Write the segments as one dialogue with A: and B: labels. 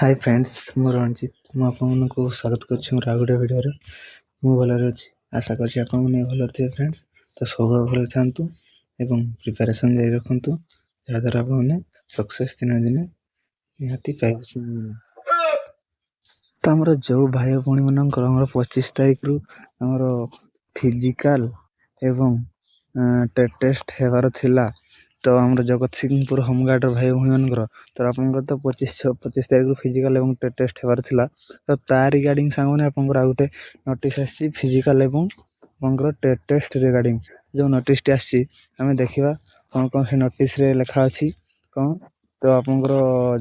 A: Hi friends ମୁଁ ରଣଜିତ ମୁଁ ଆପଣମାନଙ୍କୁ ସ୍ୱାଗତ କରୁଛି ମୋର ଆଉ ଗୋଟେ ଭିଡ଼ିଓରେ। ମୁଁ ଭଲରେ ଅଛି, ଆଶା କରୁଛି ଆପଣମାନେ ଭଲରେ ଥିବେ ଫ୍ରେଣ୍ଡସ୍। ତ ସବୁବେଳେ ଭଲରେ ଥାଆନ୍ତୁ ଏବଂ ପ୍ରିପାରେସନ୍ ଜାରି ରଖନ୍ତୁ, ଯାହାଦ୍ୱାରା ଆପଣମାନେ ସକ୍ସେସ୍ ଦିନେ ଦିନେ ନିହାତି ପାଇବେ। ତ ଆମର ଯେଉଁ ଭାଇ ଭଉଣୀମାନଙ୍କର ଆମର 25 ତାରିଖରୁ ଆମର ଫିଜିକାଲ ଏବଂ ଟେଷ୍ଟ ହେବାର ଥିଲା, ତ ଆମର ଜଗତସିଂହପୁର ହୋମଗାର୍ଡ଼ର ଭାଇ ଭଉଣୀମାନଙ୍କର ତ ଆପଣଙ୍କର ତ 25 ତାରିଖରୁ ଫିଜିକାଲ ଏବଂ ଟେଷ୍ଟ ହେବାର ଥିଲା। ତ ତା ରିଗାର୍ଡ଼ିଂ ସାଙ୍ଗମାନେ ଆପଣଙ୍କର ଆଉ ଗୋଟେ ନୋଟିସ୍ ଆସିଛି ଫିଜିକାଲ ଏବଂ ଆପଣଙ୍କର ଟେଷ୍ଟ ରିଗାର୍ଡ଼ିଂ। ଯେଉଁ ନୋଟିସ୍ଟି ଆସିଛି ଆମେ ଦେଖିବା କ'ଣ କ'ଣ ସେ ନୋଟିସ୍ରେ ଲେଖା ଅଛି କ'ଣ। ତ ଆପଣଙ୍କର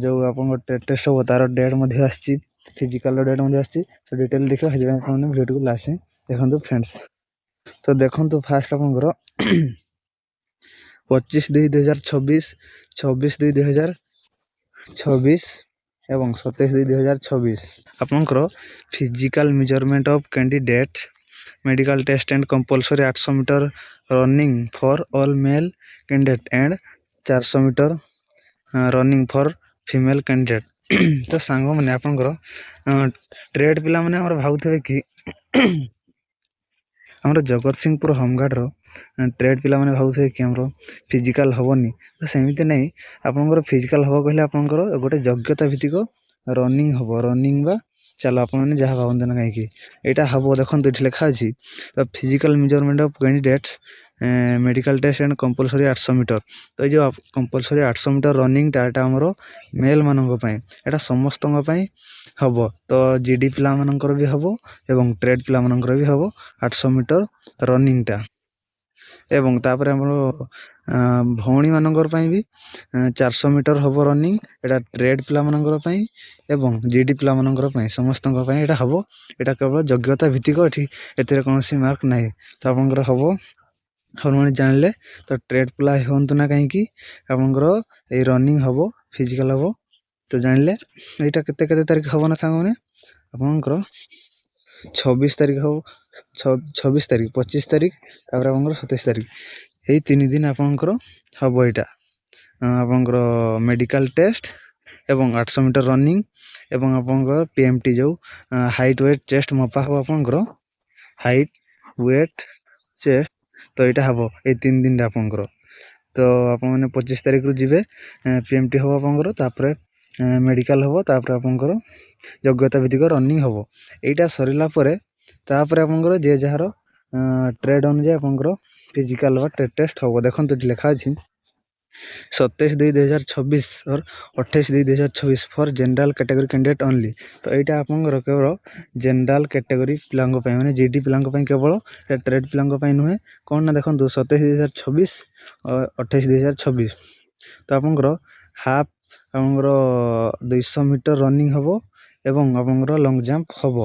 A: ଯେଉଁ ଆପଣଙ୍କର ଟେଷ୍ଟ ହେବ ତା'ର ଡେଟ୍ ମଧ୍ୟ ଆସିଛି, ଫିଜିକାଲର ଡେଟ୍ ମଧ୍ୟ ଆସିଛି। ତ ଡିଟେଲ୍ ଦେଖିବା, ସେଥିପାଇଁ ଆପଣମାନେ ଭିଡ଼ିଓକୁ ଲାଷ୍ଟ ଦେଖନ୍ତୁ ଫ୍ରେଣ୍ଡସ୍। ତ ଦେଖନ୍ତୁ ଫାଷ୍ଟ ଆପଣଙ୍କର 25/2/2026, 26/2/2026 ଏବଂ 27/2/2026 ଆପଣଙ୍କର physical measurement of candidate medical test and compulsory 800 meter running for all male candidate and 400 meter running for female candidate। ତ ସାଙ୍ଗମାନେ ଆପଣଙ୍କର ଟ୍ରେଡ୍ ପିଲାମାନେ ଆମର ଭାବୁଥିବେ କି ଆମର ଜଗତସିଂହପୁର ହୋମଗାର୍ଡ଼ର ଟ୍ରେଡ୍ ପିଲାମାନେ ଭାବୁଥିବେ କି ଆମର ଫିଜିକାଲ ହେବନି। ତ ସେମିତି ନାହିଁ, ଆପଣଙ୍କର ଫିଜିକାଲ ହେବ କହିଲେ ଆପଣଙ୍କର ଗୋଟେ ଯୋଗ୍ୟତା ଭିତ୍ତିକ ରନିଂ ହେବ। ରନିଂ ବା ଚାଲ ଆପଣମାନେ ଯାହା ଭାବନ୍ତୁ ନା କାହିଁକି ଏଇଟା ହେବ। ଦେଖନ୍ତୁ ଏଠି ଲେଖା ଅଛି ତ physical measurement of candidates medical test and compulsory 800 metre. ତ ଏଇ ଯେଉଁ କମ୍ପଲସରି 800 ମିଟର ରନିଂଟା ଏଇଟା ଆମର ମେଲ୍ମାନଙ୍କ ପାଇଁ, ଏଇଟା ସମସ୍ତଙ୍କ ପାଇଁ ହେବ। ତ ଜିଡ଼ି ପିଲାମାନଙ୍କର ବି ହେବ ଏବଂ ଟ୍ରେଡ୍ ପିଲାମାନଙ୍କର ବି ହେବ 800 ମିଟର ରନିଂଟା। ଏବଂ ତାପରେ ଆମର ଭଉଣୀମାନଙ୍କର ପାଇଁ ବି 400 ମିଟର ହେବ ରନିଂ, ଏଇଟା ଟ୍ରେଡ୍ ପିଲାମାନଙ୍କର ପାଇଁ ଏବଂ ଜିଡ଼ି ପିଲାମାନଙ୍କର ପାଇଁ, ସମସ୍ତଙ୍କ ପାଇଁ ଏଇଟା ହେବ। ଏଇଟା କେବଳ ଯୋଗ୍ୟତା ଭିତ୍ତିକ, ଏଥିରେ କୌଣସି ମାର୍କ ନାହିଁ। ତ ଆପଣଙ୍କର ହେବ, ଆପଣମାନେ ଜାଣିଲେ। ତ ଟ୍ରେଡ୍ ପିଲା ହୁଅନ୍ତୁ ନା କାହିଁକି ଆପଣଙ୍କର ଏଇ ରନିଂ ହେବ, ଫିଜିକାଲ ହେବ। ତ ଜାଣିଲେ ଏଇଟା କେତେ ତାରିଖ ହେବ ନା ସାଙ୍ଗମାନେ, ଆପଣଙ୍କର 26 ତାରିଖ ହେବ। 26 ତାରିଖ, 25 ତାରିଖ, ତାପରେ ଆପଣଙ୍କର 27 ତାରିଖ, ଏଇ 3 ଦିନ ଆପଣଙ୍କର ହେବ। ଏଇଟା ଆପଣଙ୍କର ମେଡ଼ିକାଲ ଟେଷ୍ଟ ଏବଂ 800 ମିଟର ରନିଂ ଏବଂ ଆପଣଙ୍କର PMT ଯେଉଁ ହାଇଟ୍ ୱେଟ୍ ଚେଷ୍ଟ ମପା ହେବ, ଆପଣଙ୍କର ହାଇଟ୍ ୱେଟ୍ ଚେଷ୍ଟ। ତ ଏଇଟା ହେବ ଏଇ 3 ଦିନରେ ଆପଣଙ୍କର। ତ ଆପଣମାନେ 25 ତାରିଖରୁ ଯିବେ, PMT ହେବ ଆପଣଙ୍କର, ତାପରେ ମେଡ଼ିକାଲ ହେବ, ତାପରେ ଆପଣଙ୍କର ଯୋଗ୍ୟତା ଭିତ୍ତିକ ରନିଂ ହେବ। ଏଇଟା ସରିଲା ପରେ ତାପରେ ଆପଣଙ୍କର ଯିଏ ଯାହାର ଟ୍ରେଡ୍ ଅନୁଯାୟୀ ଆପଣଙ୍କର ଫିଜିକାଲ ବା ଟେଷ୍ଟ ହେବ। ଦେଖନ୍ତୁ ଏଠି ଲେଖା ଅଛି 27/2/2026 और 28/2/2026 for general category candidate only. ତ ଏଇଟା ଆପଣଙ୍କର କେବଳ ଜେନେରାଲ କ୍ୟାଟେଗୋରୀ ପିଲାଙ୍କ ପାଇଁ, ମାନେ ଜିଡ଼ି ପିଲାଙ୍କ ପାଇଁ କେବଳ, ଟ୍ରେଡ୍ ପିଲାଙ୍କ ପାଇଁ ନୁହେଁ। କ'ଣ ନା ଦେଖନ୍ତୁ 27/2/2026 28/2/2026 ତ ଆପଣଙ୍କର ହାଫ୍ ଆପଣଙ୍କର 200 ମିଟର ରନିଂ ହେବ ଏବଂ ଆପଣଙ୍କର ଲଙ୍ଗ୍ ଜାମ୍ପ ହେବ।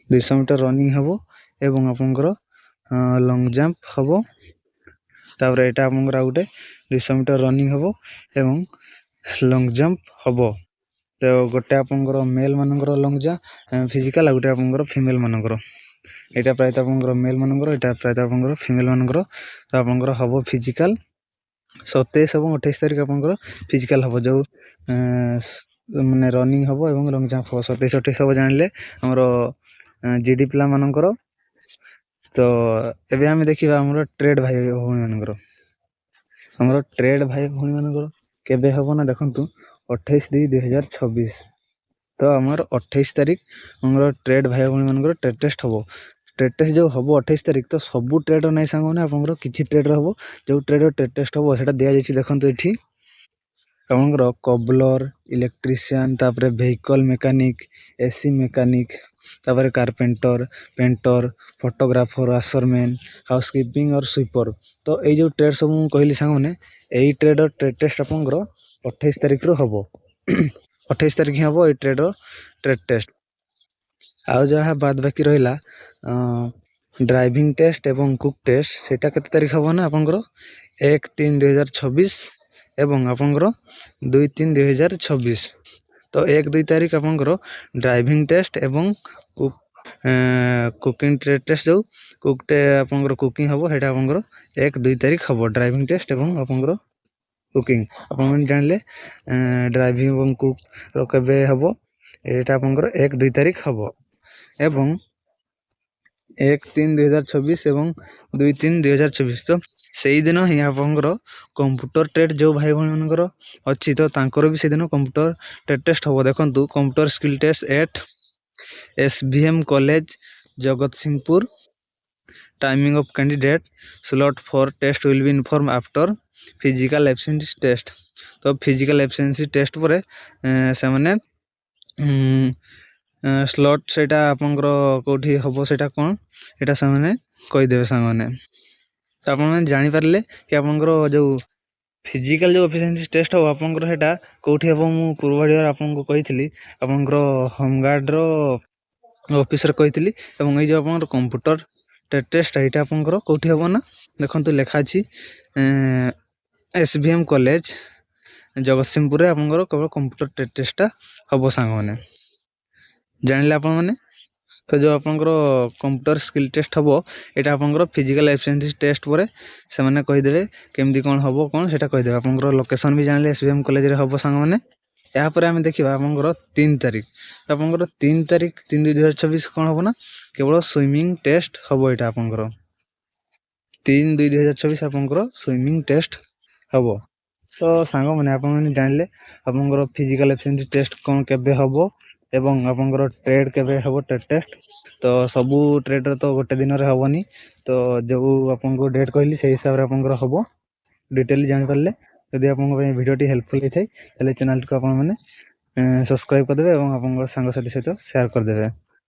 A: 200 ମିଟର ରନିଂ ହେବ ଏବଂ ଆପଣଙ୍କର ଲଙ୍ଗ୍ ଜାମ୍ପ ହେବ। ତାପରେ ଏଇଟା ଆପଣଙ୍କର ଆଉ ଗୋଟେ 200 ମିଟର ରନିଂ ହେବ ଏବଂ ଲଙ୍ଗ୍ ଜାମ୍ପ ହେବ। ତ ଗୋଟେ ଆପଣଙ୍କର ମେଲ୍ ମାନଙ୍କର ଲଙ୍ଗ୍ ଜାମ୍ପ ଫିଜିକାଲ, ଆଉ ଗୋଟେ ଆପଣଙ୍କର ଫିମେଲ୍ ମାନଙ୍କର। ଏଇଟା ପ୍ରାୟତଃ ଆପଣଙ୍କର ମେଲ୍ ମାନଙ୍କର, ଏଇଟା ପ୍ରାୟତଃ ଆପଣଙ୍କର ଫିମେଲ୍ ମାନଙ୍କର। ତ ଆପଣଙ୍କର ହେବ ଫିଜିକାଲ 27 ଏବଂ 28 ତାରିଖ ଆପଣଙ୍କର ଫିଜିକାଲ ହେବ, ଯେଉଁ ମାନେ ରନିଂ ହେବ ଏବଂ ଲଙ୍ଗ୍ ଜାମ୍ପ ହେବ। 27-28 ହେବ ଜାଣିଲେ ଆମର ଜିଡ଼ି ପିଲାମାନଙ୍କର। ତ ଏବେ ଆମେ ଦେଖିବା ଆମର ଟ୍ରେଡ୍ ଭାଇ ଭଉଣୀମାନଙ୍କର। ଆମର ଟ୍ରେଡ୍ ଭାଇ ଭଉଣୀମାନଙ୍କର କେବେ ହେବ ନା ଦେଖନ୍ତୁ 28/2/2026। ତ ଆମର 28 ତାରିଖ ଆମର ଟ୍ରେଡ୍ ଭାଇ ଭଉଣୀମାନଙ୍କର ଟ୍ରେଡ୍ ଟେଷ୍ଟ ହେବ। ଟ୍ରେଡ୍ ଟେଷ୍ଟ ଯେଉଁ ହେବ 28 ତାରିଖ, ତ ସବୁ ଟ୍ରେଡ୍ର ନାହିଁ ସାଙ୍ଗମାନେ, ଆପଣଙ୍କର କିଛି ଟ୍ରେଡ୍ର ହେବ। ଯେଉଁ ଟ୍ରେଡ୍ର ଟ୍ରେଡ୍ ଟେଷ୍ଟ ହେବ ସେଇଟା ଦିଆଯାଇଛି, ଦେଖନ୍ତୁ ଏଠି ଆପଣଙ୍କର କବଲର, ଇଲେକ୍ଟ୍ରିସିଆନ୍, ତାପରେ ଭେହିକଲ ମେକାନିକ୍, AC ମେକାନିକ୍, ତାପରେ କାର୍ପେଣ୍ଟର, ପେଣ୍ଟର, ଫଟୋଗ୍ରାଫର, ୱାସରମ୍ୟାନ୍, ହାଉସକିପିଂ ଅର୍ ସୁଇପର। ତ ଏଇ ଯେଉଁ ଟ୍ରେଡ୍ ସବୁ ମୁଁ କହିଲି ସାଙ୍ଗମାନେ, ଏଇ ଟ୍ରେଡ୍ର ଟ୍ରେଡ୍ ଟେଷ୍ଟ ଆପଣଙ୍କର 28 ତାରିଖରୁ ହେବ। 28 ତାରିଖ ହିଁ ହେବ ଏଇ ଟ୍ରେଡ୍ର ଟ୍ରେଡ୍ ଟେଷ୍ଟ। ଆଉ ଯାହା ବାଦ ବାକି ରହିଲା ଡ୍ରାଇଭିଂ ଟେଷ୍ଟ ଏବଂ କୁକ୍ ଟେଷ୍ଟ, ସେଇଟା କେତେ ତାରିଖ ହେବ ନା ଆପଣଙ୍କର 1/3/2026 ଏବଂ ଆପଣଙ୍କର 2/3/2026। ତ 1-2 ତାରିଖ ଆପଣଙ୍କର ଡ୍ରାଇଭିଂ ଟେଷ୍ଟ ଏବଂ କୁକିଂ ଟ୍ରେଡ୍ ଟେଷ୍ଟ, ଯେଉଁ ଆପଣଙ୍କର କୁକିଂ ହେବ ସେଇଟା ଆପଣଙ୍କର 1-2 ତାରିଖ ହେବ, ଡ୍ରାଇଭିଂ ଟେଷ୍ଟ ଏବଂ ଆପଣଙ୍କର कुकिंग आपन जानले ड्राइविंग एवं कुक रो केबे हबो एटा आपनकर 1-2 तारिख हबो एवं 1-3-2024 एवं 2-3-2024 तो सेही दिन ही आपनकर कंप्यूटर ट्रेड जो भाई भण मनकर अछि तो तांकर भी से दिन कंप्यूटर ट्रेड टेस्ट हबो देखंतु computer skill test at SVM college Jagatsinghpur timing of candidate slot for test will be informed after physical efficiency test तो physical efficiency test परे से माने स्लॉट सेटा आपनकर कोठी हबो सेटा कोन एटा से माने कहि देबे संग माने तो आपन माने जानि परले कि आपनकर जो फिजिकल जो एफिशिएंसी टेस्ट हो आपनकर सेटा कोठी हबो मु पूर्व वीडियो आपनको कहितली आपनकर होमगार्ड रो ऑफिस रे कहितली एवं ए जो आपनकर कंप्यूटर टेस्ट एटा आपनकर कोठी हबो ना देखंतु लेखा अछि एसवीएम कॉलेज जगतसिंहपुर रे आपनकर केवल कंप्यूटर टेस्टटा हबो संग माने जानले आपन माने तो जो आपनकर कंप्यूटर स्किल टेस्ट हबो एटा आपनकर फिजिकल एफिशिएंसी टेस्ट परे से माने कहि देबे केमदी कोन हबो कोन सेटा कहि देबे आपनकर लोकेशन भी जानले एसवीएम कॉलेज रे हबो संग माने या पर हम देखिबा आपनकर 3 तारिख तो आपनकर 3 तारिख 3-2-2024 कोन हबो ना केवल स्विमिंग टेस्ट हबो एटा आपनकर 3-2-2024 आपनकर स्विमिंग टेस्ट हबो तो सांग माने आपन माने जानले आपनकर फिजिकल एफिशिएंसी टेस्ट कोन केबे हबो एवं आपनकर ट्रेड केबे हबो ट्रेड टेस्ट तो सबु ट्रेड रे तो गोटे दिन रे हबोनी तो जो आपनको डेट कहली से हिसाब रे आपनकर हबो डिटेल जान परले यदि आपन वीडियो टी हेल्पफुल हेथै तले चैनल को आपन माने सब्सक्राइब कर देबे एवं आपन संग साथी सहित शेयर कर देबे।